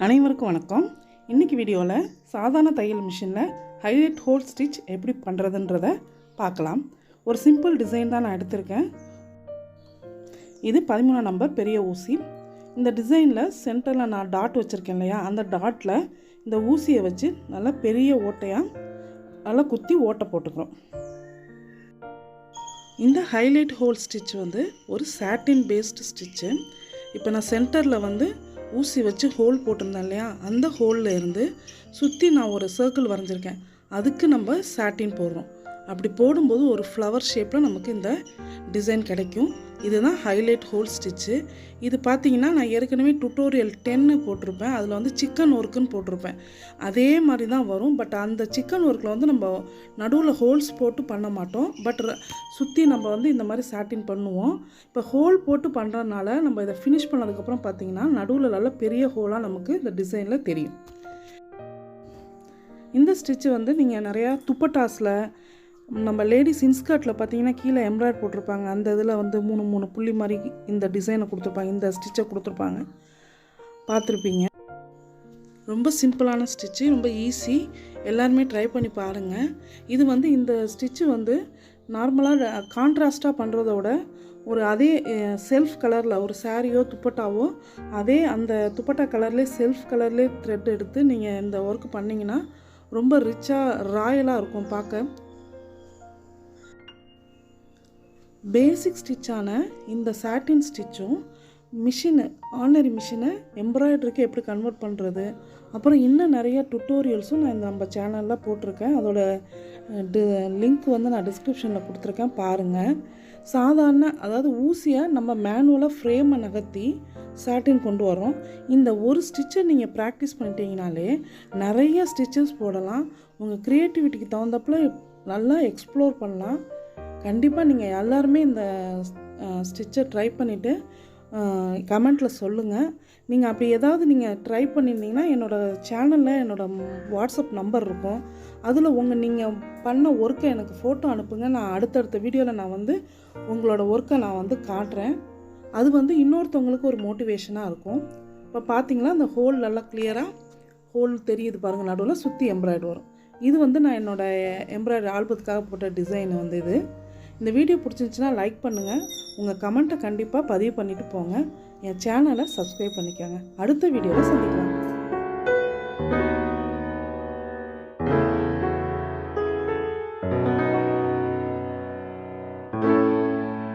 அனைவருக்கும் வணக்கம். இன்றைக்கி வீடியோவில் சாதாரண தையல் மிஷினில் ஹைலைட் ஹோல் ஸ்டிச் எப்படி பண்ணுறதுன்றதை பார்க்கலாம். ஒரு சிம்பிள் டிசைன் தான் நான் எடுத்திருக்கேன். இது 13 நம்பர் பெரிய ஊசி. இந்த டிசைனில் சென்டரில் நான் டாட் வச்சுருக்கேன் இல்லையா, அந்த டாட்டில் இந்த ஊசியை வச்சு நல்லா பெரிய ஓட்டையாக நல்லா குத்தி ஓட்டை போட்டுக்கிறோம். இந்த ஹைலைட் ஹோல் ஸ்டிச் ஒரு சாட்டின் பேஸ்டு ஸ்டிச்சு. இப்போ நான் சென்டரில் ஊசி வச்சு ஹோல் போட்டிருந்தேன் இல்லையா, அந்த ஹோலில் இருந்து சுற்றி நான் ஒரு சர்க்கிள் வரைஞ்சிருக்கேன். அதுக்கு நம்ம சாட்டின் போடுறோம். அப்படி போடும்போது ஒரு ஃப்ளவர் ஷேப்பில் நமக்கு இந்த டிசைன் கிடைக்கும். இதுதான் ஹைலைட் ஹோல் ஸ்டிச்சு. இது பார்த்திங்கன்னா நான் ஏற்கனவே Tutorial 10 போட்டிருப்பேன். அதில் சிக்கன் ஒர்க்குன்னு போட்டிருப்பேன். அதே மாதிரி தான் வரும். பட் அந்த சிக்கன் ஒர்க்கில் நம்ம நடுவில் ஹோல்ஸ் போட்டு பண்ண மாட்டோம். பட் சுற்றி நம்ம இந்த மாதிரி சாட்டின் பண்ணுவோம். இப்போ ஹோல் போட்டு பண்ணுறதுனால நம்ம இதை ஃபினிஷ் பண்ணதுக்கப்புறம் பார்த்திங்கன்னா நடுவில் நல்ல பெரிய ஹோலாக நமக்கு இந்த டிசைனில் தெரியும். இந்த ஸ்டிச்சு நீங்கள் நிறையா துப்பட்டாஸில், நம்ம லேடிஸ் இன்ஸ்கர்ட்டில் பார்த்தீங்கன்னா கீழே எம்ப்ராய்டரி போட்டிருப்பாங்க. அந்த இதில் 3 புள்ளி மாதிரி இந்த டிசைனை கொடுத்துருப்பாங்க, இந்த ஸ்டிச்சை கொடுத்துருப்பாங்க, பார்த்துருப்பீங்க. ரொம்ப சிம்பிளான ஸ்டிச்சு, ரொம்ப ஈஸி. எல்லாருமே ட்ரை பண்ணி பாருங்கள். இது இந்த ஸ்டிச்சு நார்மலாக கான்ட்ராஸ்ட்டாக பண்ணுறதோட அதே செல்ஃப் கலரில் ஒரு சாரியோ துப்பட்டாவோ அதே அந்த துப்பட்டா கலர்லேயே செல்ஃப் கலர்லேயே த்ரெட் எடுத்து நீங்கள் இந்த ஒர்க் பண்ணிங்கன்னா ரொம்ப ரிச்சாக ராயலாக இருக்கும் பார்க்க. பேசிக் ஸ்டிச்சான இந்த சாட்டின் ஸ்டிச்சும் ஆர்டினரி மிஷினை எம்ப்ராய்டரிக்கு எப்படி கன்வெர்ட் பண்ணுறது, அப்புறம் இன்னும் நிறைய டுட்டோரியல்ஸும் நான் நம்ம சேனலில் போட்டிருக்கேன். அதோட லிங்க் நான் டிஸ்கிரிப்ஷனில் கொடுத்துருக்கேன், பாருங்கள். அதாவது ஊசியை நம்ம மேனுவலாக ஃப்ரேமை நகர்த்தி சாட்டின் கொண்டு வரோம். இந்த ஒரு ஸ்டிச்சை நீங்கள் ப்ராக்டிஸ் பண்ணிட்டீங்கனாலே நிறைய ஸ்டிச்சஸ் போடலாம். உங்கள் க்ரியேட்டிவிட்டிக்கு தகுந்தப்பில் நல்லா எக்ஸ்ப்ளோர் பண்ணலாம். கண்டிப்பாக நீங்கள் எல்லாருமே இந்த ஸ்டிச்சை ட்ரை பண்ணிவிட்டு கமெண்ட்டில் சொல்லுங்கள். நீங்கள் அப்படி ஏதாவது நீங்கள் ட்ரை பண்ணியிருந்தீங்கன்னா என்னோடய சேனலில் என்னோடய வாட்ஸ்அப் நம்பர் இருக்கும். அதில் நீங்கள் பண்ண ஒர்க்கை எனக்கு ஃபோட்டோ அனுப்புங்க. நான் அடுத்தடுத்த வீடியோவில் நான் உங்களோட ஒர்க்கை நான் காட்டுறேன். அது இன்னொருத்தவங்களுக்கு ஒரு மோட்டிவேஷனாக இருக்கும். இப்போ பார்த்தீங்களா, அந்த ஹோல் நல்லா கிளியராக ஹோல் தெரியுது பாருங்கள். நடுவில் சுற்றி எம்ப்ராய்டரி வரும். இது நான் என்னோடய எம்ப்ராய்டரி ஆல்பத்துக்காக போட்ட டிசைன் இது. இந்த வீடியோ பிடிச்சிருந்துச்சுன்னா லைக் பண்ணுங்கள். உங்கள் கமெண்ட்டை கண்டிப்பாக பதிவு பண்ணிவிட்டு போங்க. என் சேனலை சப்ஸ்கிரைப் பண்ணிக்கோங்க. அடுத்த வீடியோவில் சந்திக்கலாம்.